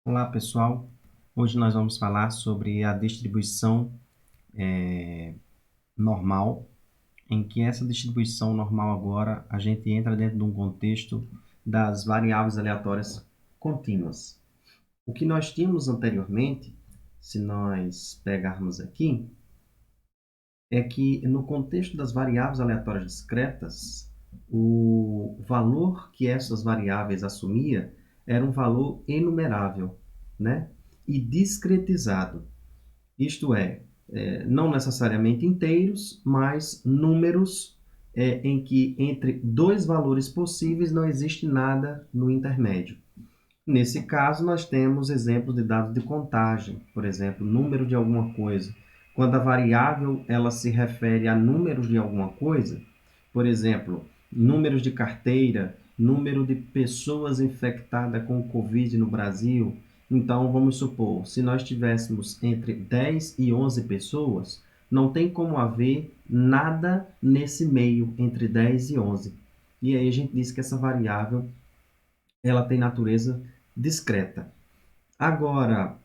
Olá pessoal, hoje nós vamos falar sobre a distribuição normal, em que essa distribuição normal agora a gente entra dentro de um contexto das variáveis aleatórias contínuas. O que nós tínhamos anteriormente, se nós pegarmos aqui, é que no contexto das variáveis aleatórias discretas, o valor que essas variáveis assumia era um valor enumerável, né? E discretizado. Isto é, não necessariamente inteiros, mas números em que entre dois valores possíveis não existe nada no intermédio. Nesse caso, nós temos exemplos de dados de contagem, por exemplo, número de alguma coisa. Quando a variável ela se refere a números de alguma coisa, por exemplo, números de carteira, número de pessoas infectadas com o Covid no Brasil. Então, vamos supor, se nós tivéssemos entre 10 e 11 pessoas, não tem como haver nada nesse meio entre 10 e 11. E aí a gente diz que essa variável ela tem natureza discreta. Agora,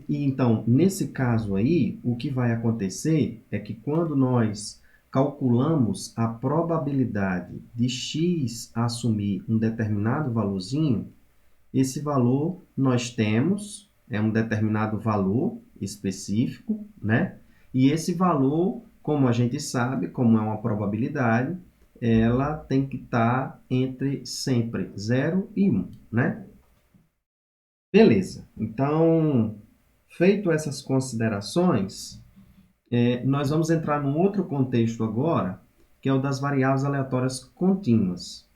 então, nesse caso aí, o que vai acontecer é que quando nós calculamos a probabilidade de x assumir um determinado valorzinho, esse valor nós temos, é um determinado valor específico, né? E esse valor, como a gente sabe, como é uma probabilidade, ela tem que estar entre sempre 0 e 1, né? Beleza. Então, feito essas considerações, nós vamos entrar num outro contexto agora, que é o das variáveis aleatórias contínuas.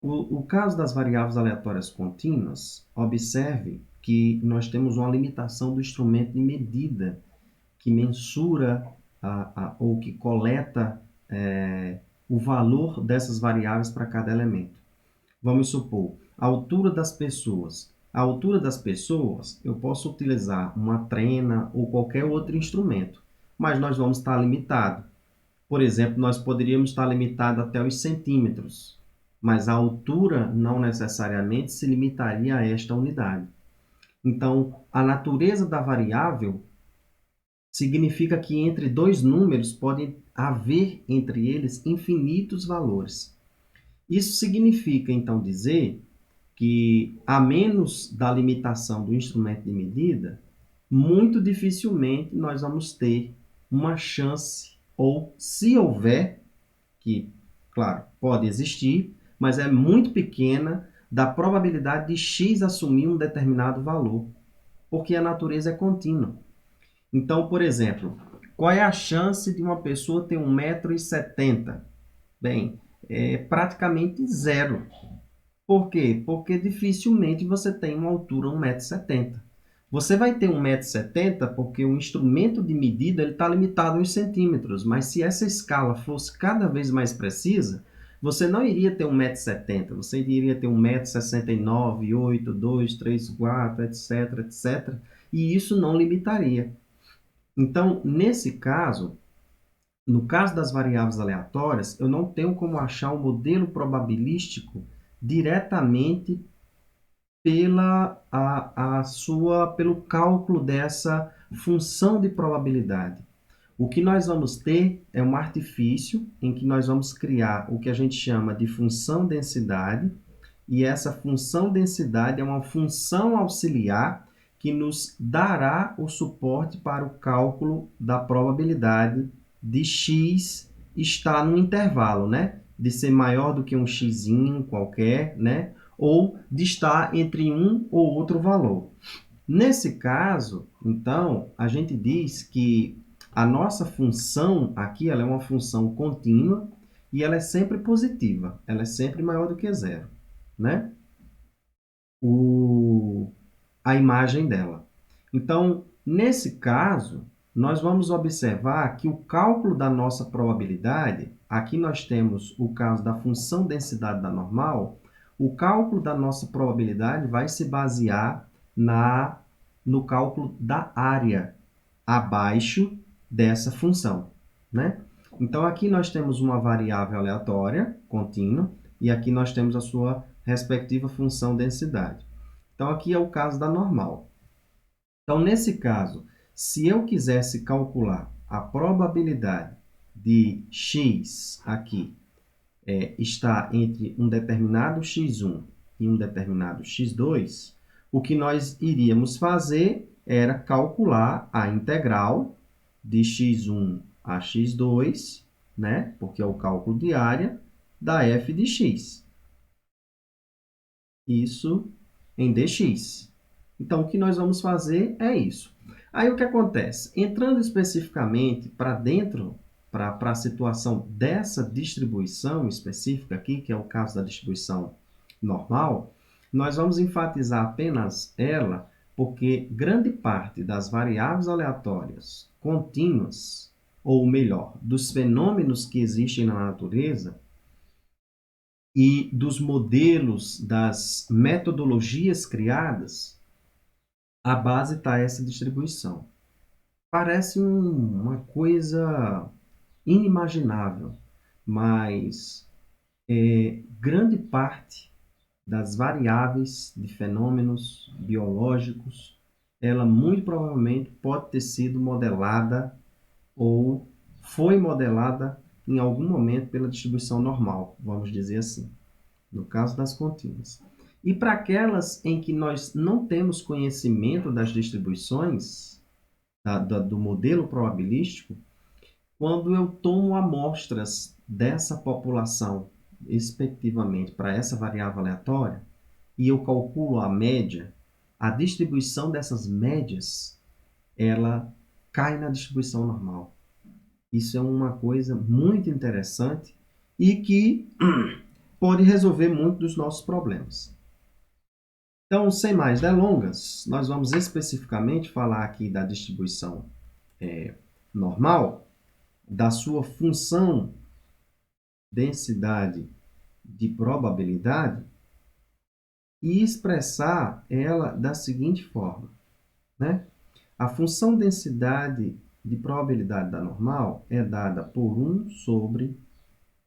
O caso das variáveis aleatórias contínuas, observe que nós temos uma limitação do instrumento de medida que mensura ou que coleta o valor dessas variáveis para cada elemento. Vamos supor, a altura das pessoas. A altura das pessoas, eu posso utilizar uma trena ou qualquer outro instrumento, mas nós vamos estar limitados. Por exemplo, nós poderíamos estar limitados até os centímetros, mas a altura não necessariamente se limitaria a esta unidade. Então, a natureza da variável significa que entre dois números podem haver entre eles infinitos valores. Isso significa, então, dizer que, a menos da limitação do instrumento de medida, muito dificilmente nós vamos ter uma chance, ou se houver, que, claro, pode existir, mas é muito pequena, da probabilidade de x assumir um determinado valor, porque a natureza é contínua. Então, por exemplo, qual é a chance de uma pessoa ter 1,70 m? Bem, é praticamente zero. Por quê? Porque dificilmente você tem uma altura 1,70 m. Você vai ter 1,70 m porque o instrumento de medida está limitado aos centímetros, mas se essa escala fosse cada vez mais precisa, você não iria ter 1,70 m, você iria ter 1,69 m, 8, 2, 3, 4, etc, etc. E isso não limitaria. Então, nesse caso, no caso das variáveis aleatórias, eu não tenho como achar um modelo probabilístico diretamente pelo cálculo dessa função de probabilidade. O que nós vamos ter é um artifício em que nós vamos criar o que a gente chama de função densidade, e essa função densidade é uma função auxiliar que nos dará o suporte para o cálculo da probabilidade de x estar no intervalo, né? De ser maior do que um x qualquer, né? Ou de estar entre um ou outro valor. Nesse caso, então, a gente diz que a nossa função aqui ela é uma função contínua e ela é sempre positiva, ela é sempre maior do que zero, né? A imagem dela. Então, nesse caso, nós vamos observar que o cálculo da nossa probabilidade, aqui nós temos o caso da função densidade da normal, o cálculo da nossa probabilidade vai se basear no cálculo da área abaixo dessa função, né? Então, aqui nós temos uma variável aleatória, contínua, e aqui nós temos a sua respectiva função densidade. Então, aqui é o caso da normal. Então, nesse caso, se eu quisesse calcular a probabilidade de x aqui estar entre um determinado x1 e um determinado x2, o que nós iríamos fazer era calcular a integral de x1 a x2, né? Porque é o cálculo de área da f de x. Isso em dx. Então, o que nós vamos fazer é isso. Aí, o que acontece? Entrando especificamente para dentro, para a situação dessa distribuição específica aqui, que é o caso da distribuição normal, nós vamos enfatizar apenas ela, porque grande parte das variáveis aleatórias contínuas, ou melhor, dos fenômenos que existem na natureza, e dos modelos, das metodologias criadas, a base está essa distribuição. Parece uma coisa inimaginável, mas grande parte das variáveis de fenômenos biológicos, ela muito provavelmente pode ter sido modelada ou foi modelada em algum momento pela distribuição normal, vamos dizer assim, no caso das contínuas. E para aquelas em que nós não temos conhecimento das distribuições, do modelo probabilístico, quando eu tomo amostras dessa população, respectivamente, para essa variável aleatória, e eu calculo a média, a distribuição dessas médias, ela cai na distribuição normal. Isso é uma coisa muito interessante e que pode resolver muito dos nossos problemas. Então, sem mais delongas, nós vamos especificamente falar aqui da distribuição normal, da sua função densidade de probabilidade e expressar ela da seguinte forma, né? A função densidade de probabilidade da normal é dada por 1 sobre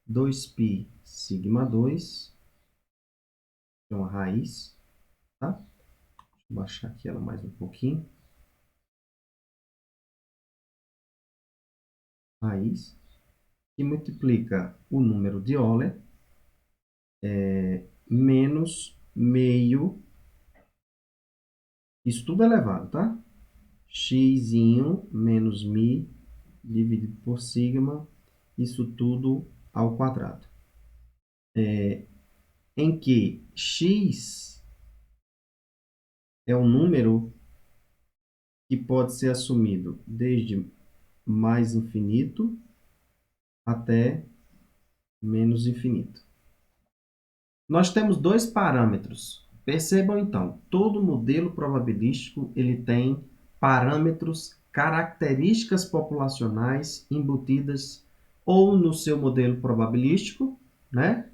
2π sigma 2, que é uma raiz, tá? Deixa eu baixar aqui ela mais um pouquinho. Raiz, que multiplica o número de Euler menos meio, isso tudo elevado, tá? X menos mi dividido por sigma, isso tudo ao quadrado. Em que x é um número que pode ser assumido desde mais infinito até menos infinito. Nós temos dois parâmetros. Percebam então, todo modelo probabilístico ele tem parâmetros, características populacionais embutidas ou no seu modelo probabilístico, né?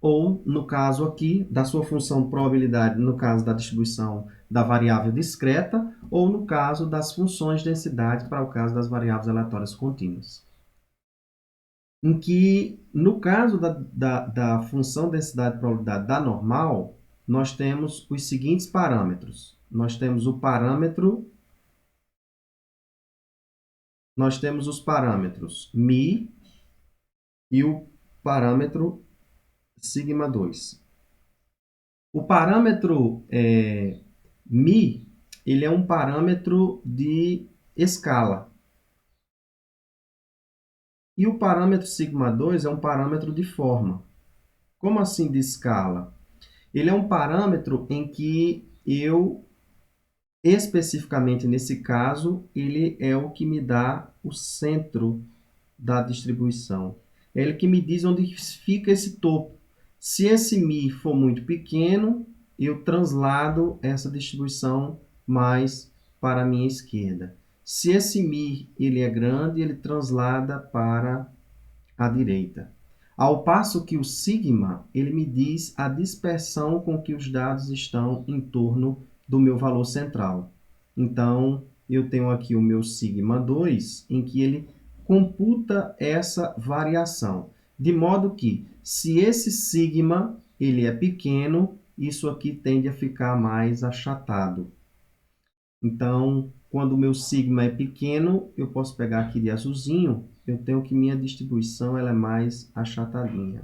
Ou, no caso aqui, da sua função de probabilidade, no caso da distribuição da variável discreta, ou no caso das funções de densidade, para o caso das variáveis aleatórias contínuas. Em que, no caso da função densidade de probabilidade da normal, nós temos os seguintes parâmetros. Nós temos os parâmetros μ e o parâmetro sigma 2. O parâmetro μ, ele é um parâmetro de escala. E o parâmetro sigma 2 é um parâmetro de forma. Como assim de escala? Ele é um parâmetro em que eu, especificamente nesse caso, ele é o que me dá o centro da distribuição. É ele que me diz onde fica esse topo. Se esse μ for muito pequeno, eu translado essa distribuição mais para a minha esquerda. Se esse μ ele é grande, ele translada para a direita. Ao passo que o sigma, ele me diz a dispersão com que os dados estão em torno do meu valor central. Então, eu tenho aqui o meu sigma 2, em que ele computa essa variação. De modo que, se esse sigma ele é pequeno, isso aqui tende a ficar mais achatado. Então, quando o meu sigma é pequeno, eu posso pegar aqui de azulzinho, eu tenho que minha distribuição ela é mais achatadinha.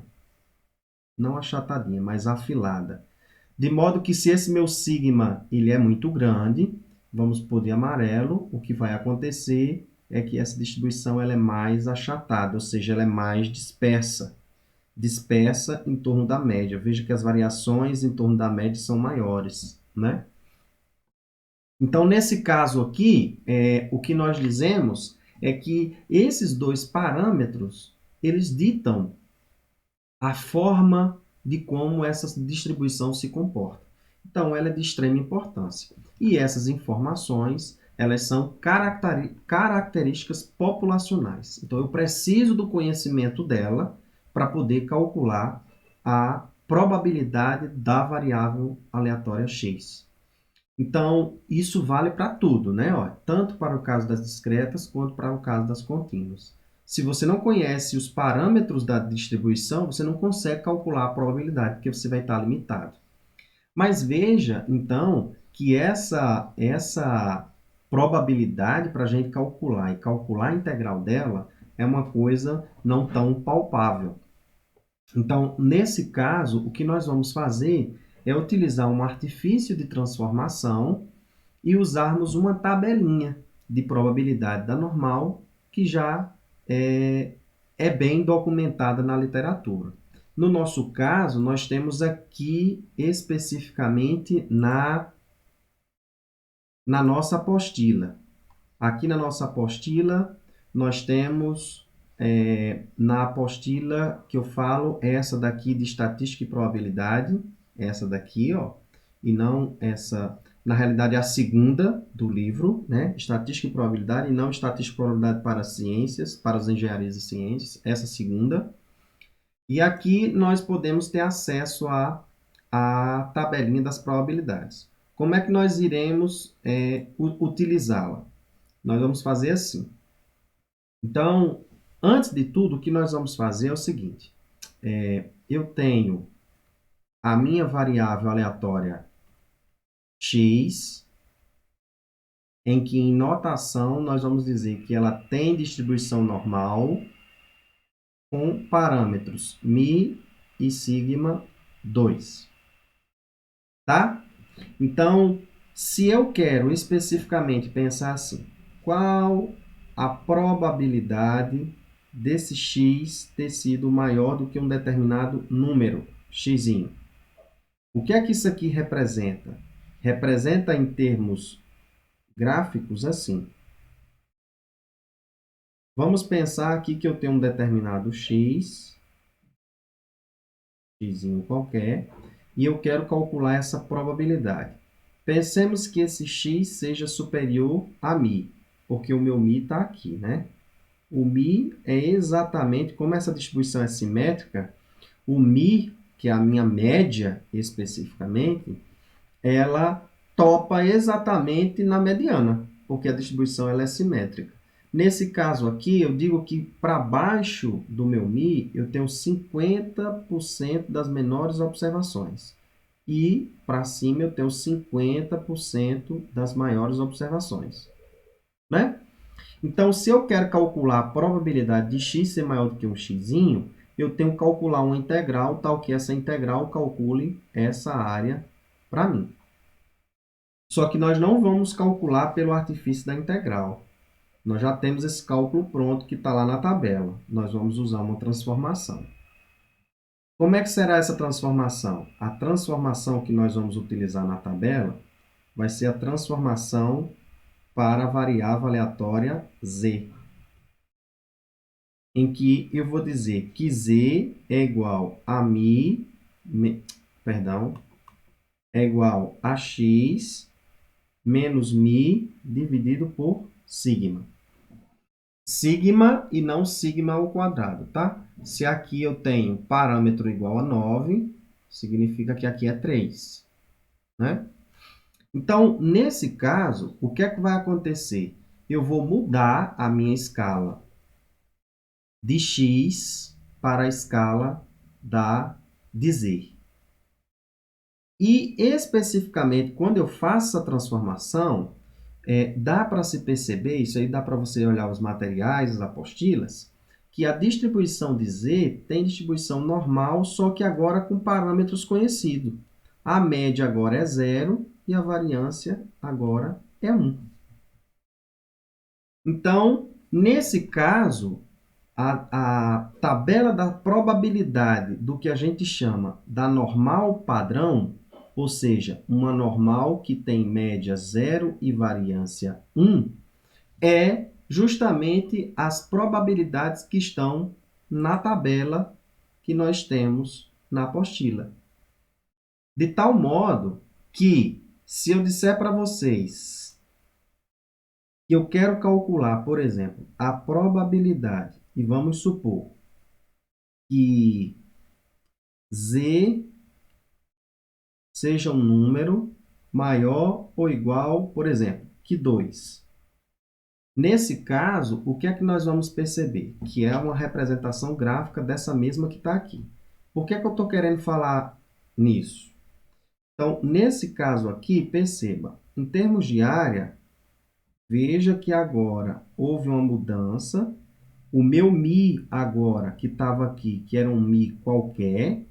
Não achatadinha, mas afilada. De modo que se esse meu sigma ele é muito grande, vamos pôr de amarelo, o que vai acontecer é que essa distribuição ela é mais achatada, ou seja, ela é mais dispersa. Dispersa em torno da média. Veja que as variações em torno da média são maiores, né? Então, nesse caso aqui, o que nós dizemos é que esses dois parâmetros, eles ditam a forma de como essa distribuição se comporta. Então, ela é de extrema importância. E essas informações, elas são características populacionais. Então, eu preciso do conhecimento dela para poder calcular a probabilidade da variável aleatória x. Então, isso vale para tudo, né? Ó, tanto para o caso das discretas quanto para o caso das contínuas. Se você não conhece os parâmetros da distribuição, você não consegue calcular a probabilidade, porque você vai estar limitado. Mas veja, então, que essa probabilidade para a gente calcular e calcular a integral dela é uma coisa não tão palpável. Então, nesse caso, o que nós vamos fazer é utilizar um artifício de transformação e usarmos uma tabelinha de probabilidade da normal que já é bem documentada na literatura. No nosso caso, nós temos aqui especificamente na nossa apostila. Aqui na nossa apostila, nós temos, na apostila que eu falo, essa daqui de estatística e probabilidade, essa daqui, ó, e não essa, na realidade é a segunda do livro, né? Estatística e probabilidade, e não estatística e probabilidade para ciências, para as engenharias e ciências, essa segunda. E aqui nós podemos ter acesso à tabelinha das probabilidades. Como é que nós iremos utilizá-la? Nós vamos fazer assim. Então, antes de tudo, o que nós vamos fazer é o seguinte. Eu tenho a minha variável aleatória x, em que em notação nós vamos dizer que ela tem distribuição normal com parâmetros μ e sigma 2. Tá? Então, se eu quero especificamente pensar assim, qual a probabilidade desse x ter sido maior do que um determinado número, x. O que é que isso aqui representa? Representa em termos gráficos assim. Vamos pensar aqui que eu tenho um determinado x qualquer, e eu quero calcular essa probabilidade. Pensemos que esse x seja superior a μ, porque o meu μ está aqui, né? O μ é exatamente, como essa distribuição é simétrica, o μ, que é a minha média especificamente, ela topa exatamente na mediana, porque a distribuição ela é simétrica. Nesse caso aqui, eu digo que para baixo do meu μ, eu tenho 50% das menores observações. E para cima eu tenho 50% das maiores observações. Né? Então, se eu quero calcular a probabilidade de x ser maior do que um x, eu tenho que calcular uma integral tal que essa integral calcule essa área para mim. Só que nós não vamos calcular pelo artifício da integral. Nós já temos esse cálculo pronto que está lá na tabela. Nós vamos usar uma transformação. Como é que será essa transformação? A transformação que nós vamos utilizar na tabela vai ser a transformação para a variável aleatória z, em que eu vou dizer que z é igual a é igual a x menos μ dividido por sigma. Sigma e não sigma ao quadrado, tá? Se aqui eu tenho parâmetro igual a 9, significa que aqui é 3, né? Então, nesse caso, o que é que vai acontecer? Eu vou mudar a minha escala de x para a escala de z. E, especificamente, quando eu faço essa transformação, dá para se perceber, isso aí dá para você olhar os materiais, as apostilas, que a distribuição de Z tem distribuição normal, só que agora com parâmetros conhecidos. A média agora é 0 e a variância agora é 1. Então, nesse caso, a tabela da probabilidade do que a gente chama da normal padrão, ou seja, uma normal que tem média 0 e variância 1, é justamente as probabilidades que estão na tabela que nós temos na apostila. De tal modo que, se eu disser para vocês que eu quero calcular, por exemplo, a probabilidade, e vamos supor que Z seja um número maior ou igual, por exemplo, que 2. Nesse caso, o que é que nós vamos perceber? Que é uma representação gráfica dessa mesma que está aqui. Por que é que eu estou querendo falar nisso? Então, nesse caso aqui, perceba, em termos de área, veja que agora houve uma mudança. O meu Mi agora, que estava aqui, que era um Mi qualquer,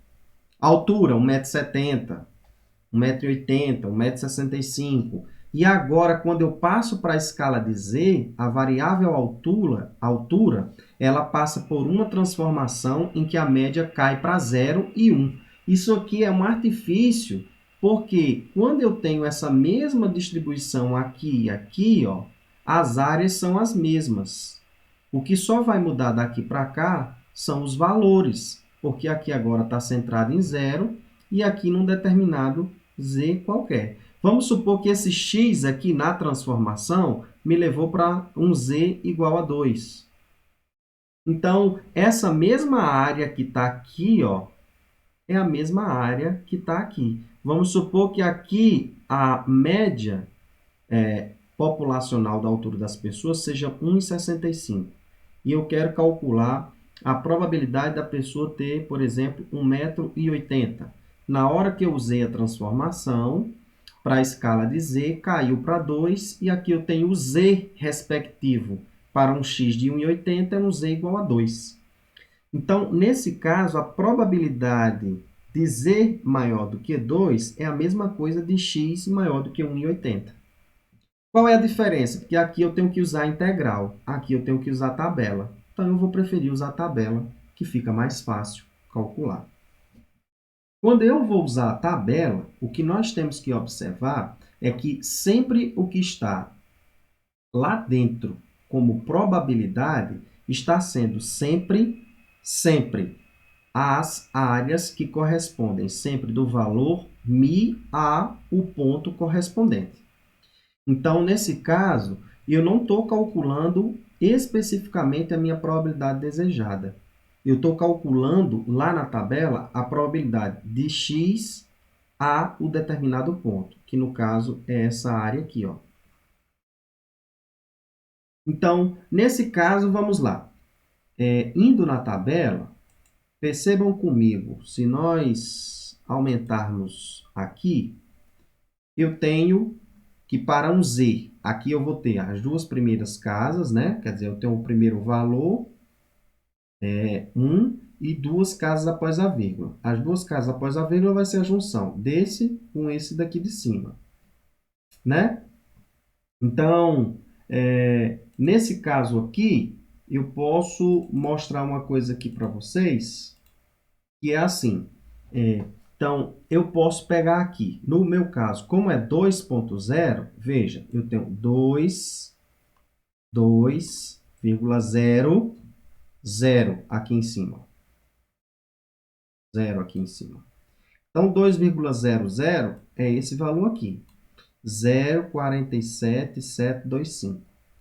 altura, 1,70 m, 1,80 m, 1,65 m. E agora, quando eu passo para a escala de Z, a variável altura, ela passa por uma transformação em que a média cai para 0 e 1. Isso aqui é um artifício, porque quando eu tenho essa mesma distribuição aqui e aqui, ó, as áreas são as mesmas. O que só vai mudar daqui para cá são os valores, porque aqui agora está centrado em 0 e aqui num determinado Z qualquer. Vamos supor que esse x aqui na transformação me levou para um Z igual a 2. Então, essa mesma área que está aqui, ó, é a mesma área que está aqui. Vamos supor que aqui a média populacional da altura das pessoas seja 1,65. E eu quero calcular a probabilidade da pessoa ter, por exemplo, 1,80 m. Na hora que eu usei a transformação, para a escala de Z, caiu para 2, e aqui eu tenho o Z respectivo. Para um x de 1,80 é um Z igual a 2. Então, nesse caso, a probabilidade de Z maior do que 2 é a mesma coisa de x maior do que 1,80. Qual é a diferença? Porque aqui eu tenho que usar a integral, aqui eu tenho que usar a tabela. Então, eu vou preferir usar a tabela, que fica mais fácil calcular. Quando eu vou usar a tabela, o que nós temos que observar é que sempre o que está lá dentro como probabilidade está sendo sempre as áreas que correspondem sempre do valor Mi a o ponto correspondente. Então, nesse caso, eu não estou calculando especificamente a minha probabilidade desejada. Eu estou calculando lá na tabela a probabilidade de x a o determinado ponto, que no caso é essa área aqui, ó. Então, nesse caso, vamos lá. Indo na tabela, percebam comigo, se nós aumentarmos aqui, eu tenho que para um Z, aqui eu vou ter as duas primeiras casas, né? Quer dizer, eu tenho o primeiro valor, 1, e duas casas após a vírgula. As duas casas após a vírgula vai ser a junção desse com esse daqui de cima, né? Então, nesse caso aqui, eu posso mostrar uma coisa aqui para vocês, que é assim. Então, eu posso pegar aqui, no meu caso, como é 2.0, veja, eu tenho 2,0, 0 aqui em cima. 0 aqui em cima. Então, 2,00 é esse valor aqui. 0,47725.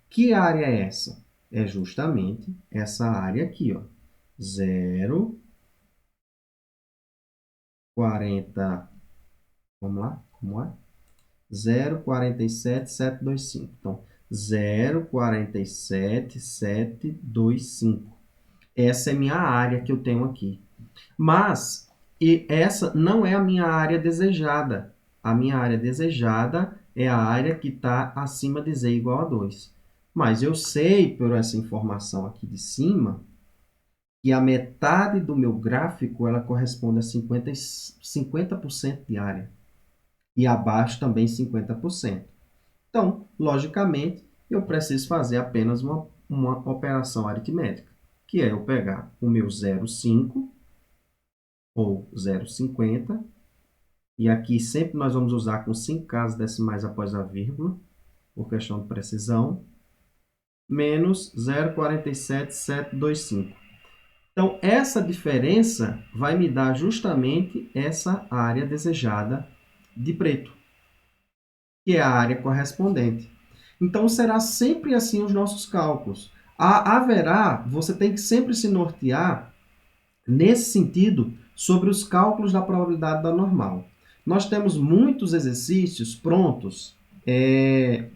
Que área é essa? É justamente essa área aqui, ó. 0,40. Vamos lá? Como é? 0,47725. Então, 0,47725. Essa é minha área que eu tenho aqui. Mas E essa não é a minha área desejada. A minha área desejada é a área que está acima de z igual a 2. Mas eu sei, por essa informação aqui de cima, que a metade do meu gráfico ela corresponde a 50% de área. E abaixo também 50%. Então, logicamente, eu preciso fazer apenas uma operação aritmética, que é eu pegar o meu 0,5 ou 0,50, e aqui sempre nós vamos usar com 5 casas decimais após a vírgula, por questão de precisão, menos 0,47725. Então, essa diferença vai me dar justamente essa área desejada de preto, que é a área correspondente. Então, será sempre assim os nossos cálculos. Você tem que sempre se nortear nesse sentido sobre os cálculos da probabilidade da normal. Nós temos muitos exercícios prontos em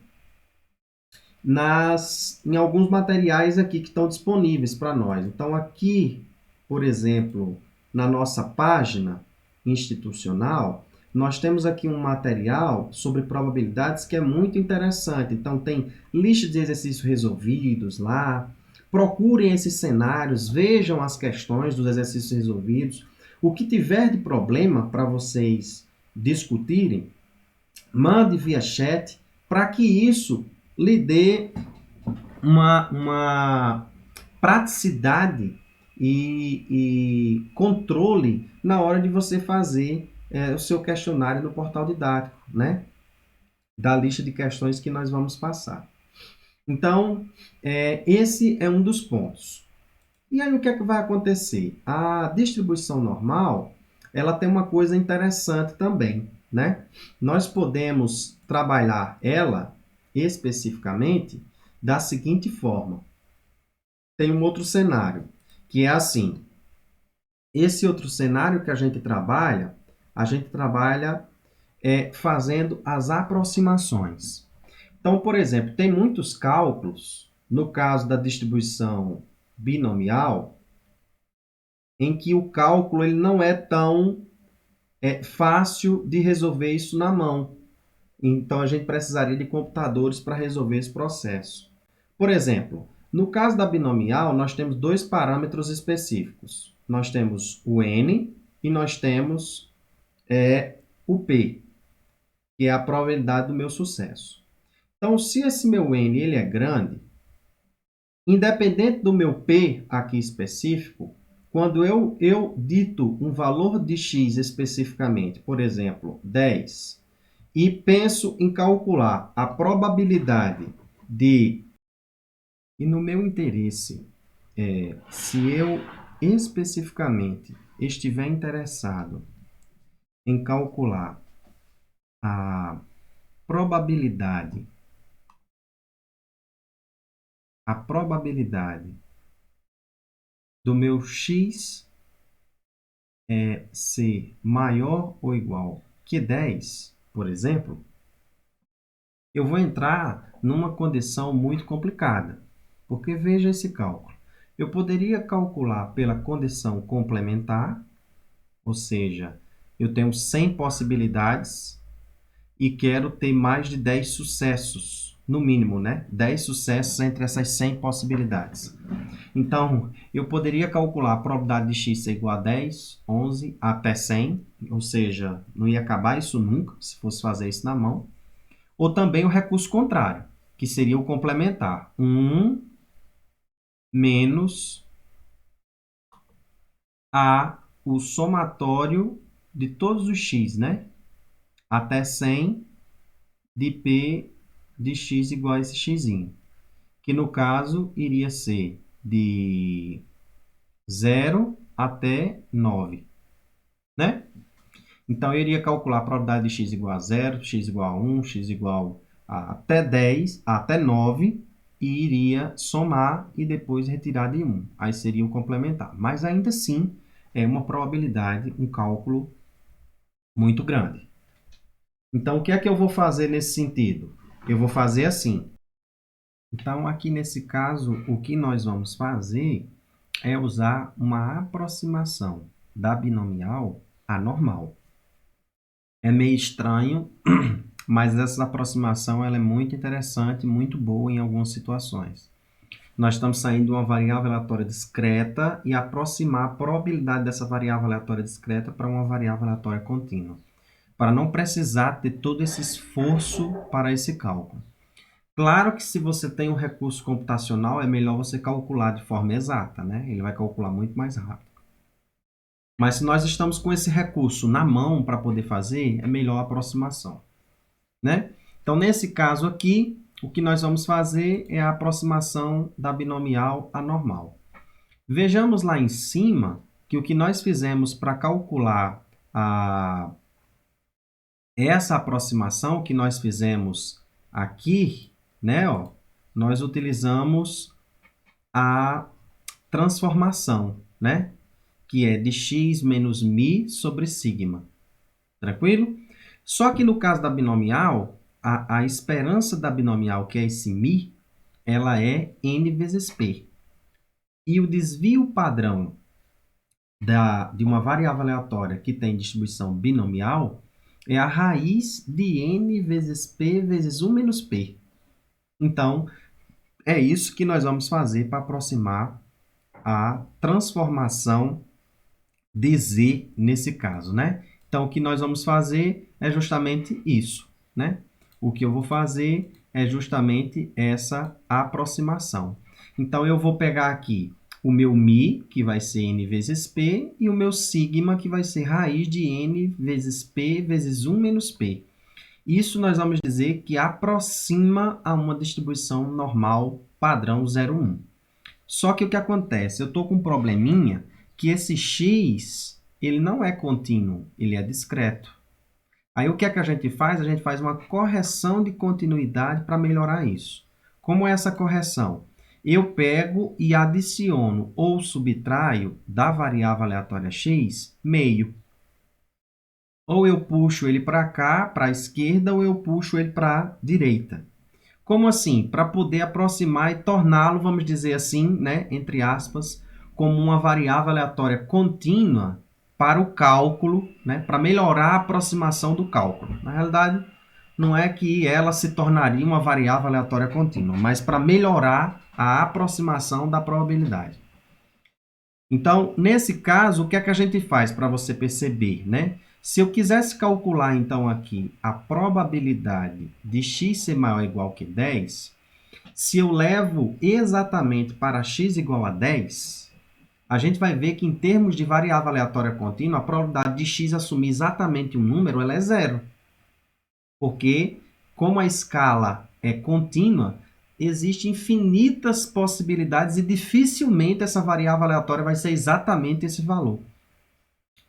alguns materiais aqui que estão disponíveis para nós. Então, aqui, por exemplo, na nossa página institucional, nós temos aqui um material sobre probabilidades que é muito interessante. Então, tem lista de exercícios resolvidos lá. Procurem esses cenários, vejam as questões dos exercícios resolvidos. O que tiver de problema para vocês discutirem, mande via chat para que isso lhe dê uma praticidade e controle na hora de você fazer o seu questionário no portal didático, né? Da lista de questões que nós vamos passar. Então, esse é um dos pontos. E aí, o que é que vai acontecer? A distribuição normal, ela tem uma coisa interessante também, né? Nós podemos trabalhar ela especificamente da seguinte forma. Tem um outro cenário, que é assim. Esse outro cenário que a gente trabalha fazendo as aproximações. Então, por exemplo, tem muitos cálculos, no caso da distribuição binomial, em que o cálculo ele não é tão fácil de resolver isso na mão. Então, a gente precisaria de computadores para resolver esse processo. Por exemplo, no caso da binomial, nós temos dois parâmetros específicos. Nós temos o n e nós temos o p, que é a probabilidade do meu sucesso. Então, se esse meu n ele é grande, independente do meu p aqui específico, quando eu dito um valor de x especificamente, por exemplo, 10, e penso em calcular a probabilidade de... E no meu interesse, se eu especificamente estiver interessado em calcular a probabilidade, do meu x ser maior ou igual que 10, por exemplo, eu vou entrar numa condição muito complicada. Porque veja esse cálculo. Eu poderia calcular pela condição complementar, ou seja, eu tenho 100 possibilidades e quero ter mais de 10 sucessos, no mínimo, né? 10 sucessos entre essas 100 possibilidades. Então, eu poderia calcular a probabilidade de x ser igual a 10, 11, até 100, ou seja, não ia acabar isso nunca, se fosse fazer isso na mão. Ou também o recurso contrário, que seria o complementar. 1 menos o somatório de todos os x, né? Até 100 de p de x igual a esse x, que no caso iria ser de 0 até 9, né? Então, eu iria calcular a probabilidade de x igual a 0, x igual a 1, x igual a até 10, até 9, e iria somar e depois retirar de 1. Aí seria o complementar. Mas ainda assim, é uma probabilidade, um cálculo muito grande. Então, o que é que eu vou fazer nesse sentido? Eu vou fazer assim. Então, aqui nesse caso, o que nós vamos fazer é usar uma aproximação da binomial anormal. É meio estranho, mas essa aproximação ela é muito interessante, muito boa em algumas situações. Nós estamos saindo de uma variável aleatória discreta e aproximar a probabilidade dessa variável aleatória discreta para uma variável aleatória contínua, para não precisar ter todo esse esforço para esse cálculo. Claro que se você tem um recurso computacional, é melhor você calcular de forma exata, né? Ele vai calcular muito mais rápido. Mas se nós estamos com esse recurso na mão para poder fazer, é melhor a aproximação, né? Então, nesse caso aqui, o que nós vamos fazer é a aproximação da binomial anormal. Vejamos lá em cima que o que nós fizemos para calcular essa aproximação que nós fizemos aqui, né, ó, nós utilizamos a transformação, né, que é de x menos mi sobre sigma. Tranquilo? Só que no caso da binomial, a esperança da binomial, que é esse mi, ela é n vezes p. E o desvio padrão de uma variável aleatória que tem distribuição binomial é a raiz de n vezes p vezes 1 menos p. Então, é isso que nós vamos fazer para aproximar a transformação de z nesse caso, né? Então, o que nós vamos fazer é justamente isso, né? O que eu vou fazer é justamente essa aproximação. Então, eu vou pegar aqui o meu mi, que vai ser n vezes p, e o meu sigma, que vai ser raiz de n vezes p vezes 1 menos p. Isso nós vamos dizer que aproxima a uma distribuição normal padrão 0,1. Só que o que acontece? Eu estou com um probleminha que esse x ele não é contínuo, ele é discreto. Aí o que é que a gente faz? A gente faz uma correção de continuidade para melhorar isso. Como é essa correção? Eu pego e adiciono ou subtraio da variável aleatória x meio. Ou eu puxo ele para cá, para a esquerda, ou eu puxo ele para a direita. Como assim? Para poder aproximar e torná-lo, vamos dizer assim, né, entre aspas, como uma variável aleatória contínua para o cálculo, né, para melhorar a aproximação do cálculo. Na realidade, não é que ela se tornaria uma variável aleatória contínua, mas para melhorar a aproximação da probabilidade. Então, nesse caso, o que é que a gente faz para você perceber, né? Se eu quisesse calcular, então, aqui a probabilidade de x ser maior ou igual que 10, se eu levo exatamente para x igual a 10, a gente vai ver que, em termos de variável aleatória contínua, a probabilidade de x assumir exatamente um número ela é zero. Porque, como a escala é contínua, existem infinitas possibilidades e dificilmente essa variável aleatória vai ser exatamente esse valor,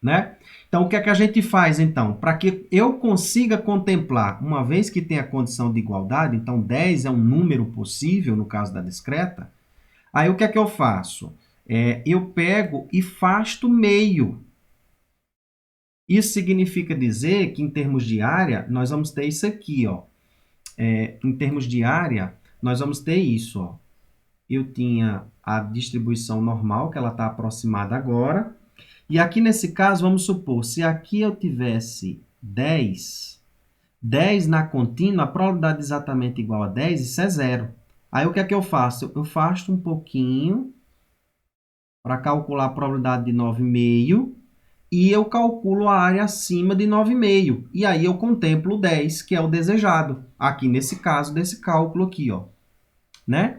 né? Então, o que é que a gente faz, então? Para que eu consiga contemplar, uma vez que tem a condição de igualdade, então 10 é um número possível, no caso da discreta, aí o que é que eu faço? Eu pego e faço meio. Isso significa dizer que, em termos de área, nós vamos ter isso aqui, ó. Em termos de área, nós vamos ter isso, ó. Eu tinha a distribuição normal, que ela está aproximada agora. E aqui nesse caso, vamos supor, se aqui eu tivesse 10 na contínua, a probabilidade exatamente igual a 10, isso é zero. Aí o que é que eu faço? Eu faço um pouquinho para calcular a probabilidade de 9,5 e eu calculo a área acima de 9,5. E aí eu contemplo o 10, que é o desejado. Aqui nesse caso, desse cálculo aqui, ó, né?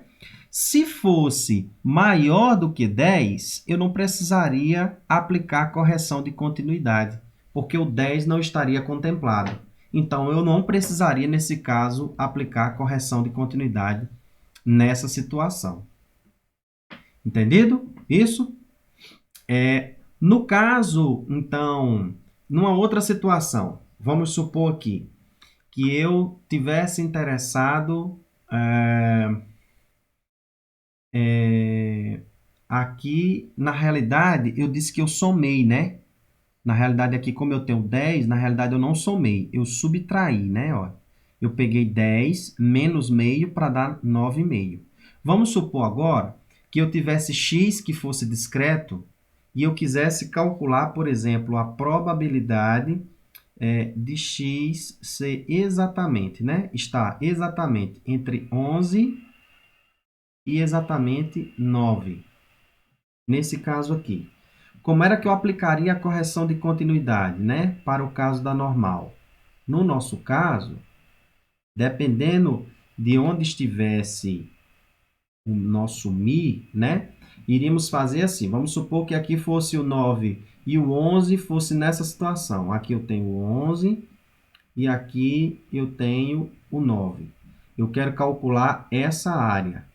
Se fosse maior do que 10, eu não precisaria aplicar a correção de continuidade, porque o 10 não estaria contemplado. Então, eu não precisaria, nesse caso, aplicar a correção de continuidade nessa situação. Entendido? Isso? No caso, então, numa outra situação, vamos supor aqui que eu tivesse interessado aqui, na realidade, eu disse que eu somei, né? Na realidade, aqui, como eu tenho 10, na realidade, eu não somei, eu subtraí, né? Ó, eu peguei 10 menos meio para dar 9,5. Vamos supor agora que eu tivesse x que fosse discreto e eu quisesse calcular, por exemplo, a probabilidade de x ser exatamente, né? Está exatamente entre 11 e exatamente 9. Nesse caso aqui. Como era que eu aplicaria a correção de continuidade, né? Para o caso da normal? No nosso caso, dependendo de onde estivesse o nosso mi, né? Iríamos fazer assim. Vamos supor que aqui fosse o 9 e o 11 fosse nessa situação. Aqui eu tenho o 11 e aqui eu tenho o 9. Eu quero calcular essa área.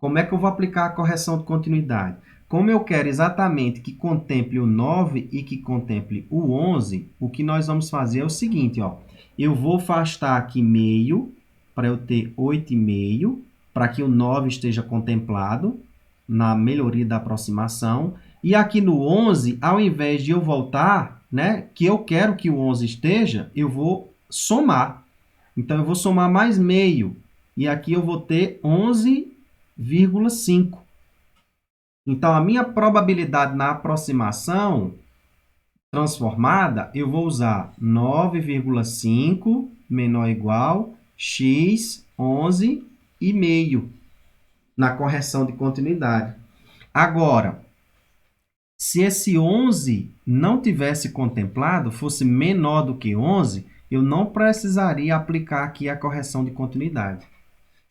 Como é que eu vou aplicar a correção de continuidade? Como eu quero exatamente que contemple o 9 e que contemple o 11, o que nós vamos fazer é o seguinte, ó. Eu vou afastar aqui meio, para eu ter 8,5, para que o 9 esteja contemplado na melhoria da aproximação. E aqui no 11, ao invés de eu voltar, né, que eu quero que o 11 esteja, eu vou somar. Então, eu vou somar mais meio. E aqui eu vou ter 11,5. Então, a minha probabilidade na aproximação transformada, eu vou usar 9,5 menor ou igual x 11,5 na correção de continuidade. Agora, se esse 11 não tivesse contemplado, fosse menor do que 11, eu não precisaria aplicar aqui a correção de continuidade.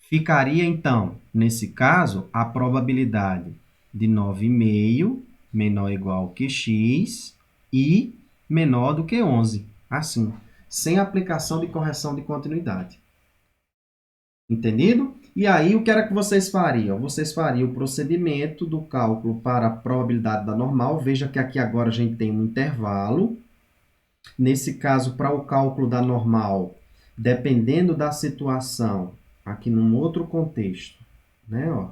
Ficaria, então, nesse caso, a probabilidade de 9,5 menor ou igual que x e menor do que 11. Assim, sem aplicação de correção de continuidade. Entendido? E aí, o que era que vocês fariam? Vocês fariam o procedimento do cálculo para a probabilidade da normal. Veja que aqui agora a gente tem um intervalo. Nesse caso, para o cálculo da normal, dependendo da situação, aqui num outro contexto, né? Ó,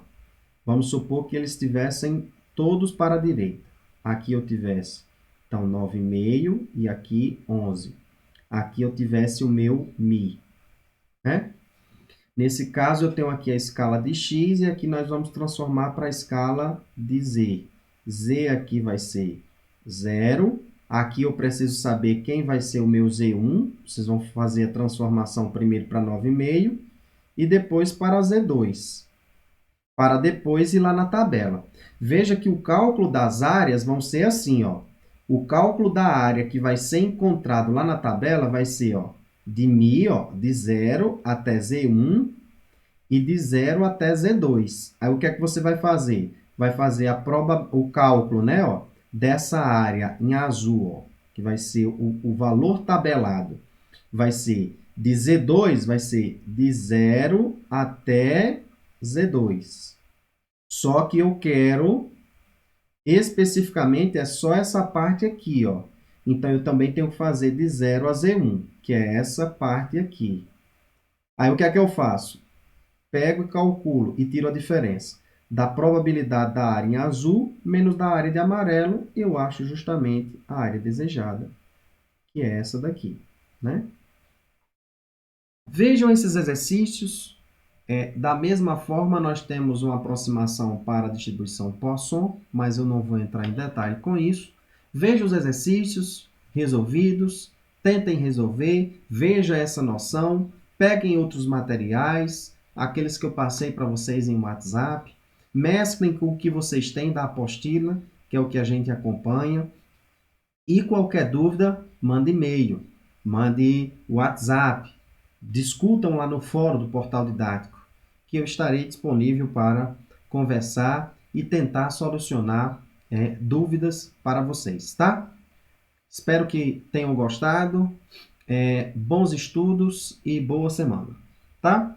vamos supor que eles estivessem todos para a direita. Aqui eu tivesse, então, 9,5 e aqui 11. Aqui eu tivesse o meu mi, né? Nesse caso, eu tenho aqui a escala de x e aqui nós vamos transformar para a escala de z. Z aqui vai ser 0. Aqui eu preciso saber quem vai ser o meu Z1. Vocês vão fazer a transformação primeiro para 9,5 e depois para Z2, para depois ir lá na tabela. Veja que o cálculo das áreas vão ser assim, ó. O cálculo da área que vai ser encontrado lá na tabela vai ser, ó, de mi, ó, de 0 até Z1 e de 0 até Z2. Aí o que é que você vai fazer? Vai fazer o cálculo, né, ó, dessa área em azul, ó, que vai ser o valor tabelado. Vai ser de Z2, vai ser de 0 até Z2. Só que eu quero, especificamente, é só essa parte aqui, ó. Então, eu também tenho que fazer de 0 a Z1, que é essa parte aqui. Aí, o que é que eu faço? Pego e calculo e tiro a diferença da probabilidade da área em azul menos da área de amarelo, e eu acho justamente a área desejada, que é essa daqui, né? Vejam esses exercícios. Da mesma forma, nós temos uma aproximação para a distribuição Poisson, mas eu não vou entrar em detalhe com isso. Veja os exercícios resolvidos, tentem resolver, veja essa noção, peguem outros materiais, aqueles que eu passei para vocês em WhatsApp, mesclem com o que vocês têm da apostila, que é o que a gente acompanha, e qualquer dúvida, mande e-mail, mande WhatsApp, discutam lá no fórum do Portal Didático, que eu estarei disponível para conversar e tentar solucionar dúvidas para vocês, tá? Espero que tenham gostado. Bons estudos e boa semana, tá?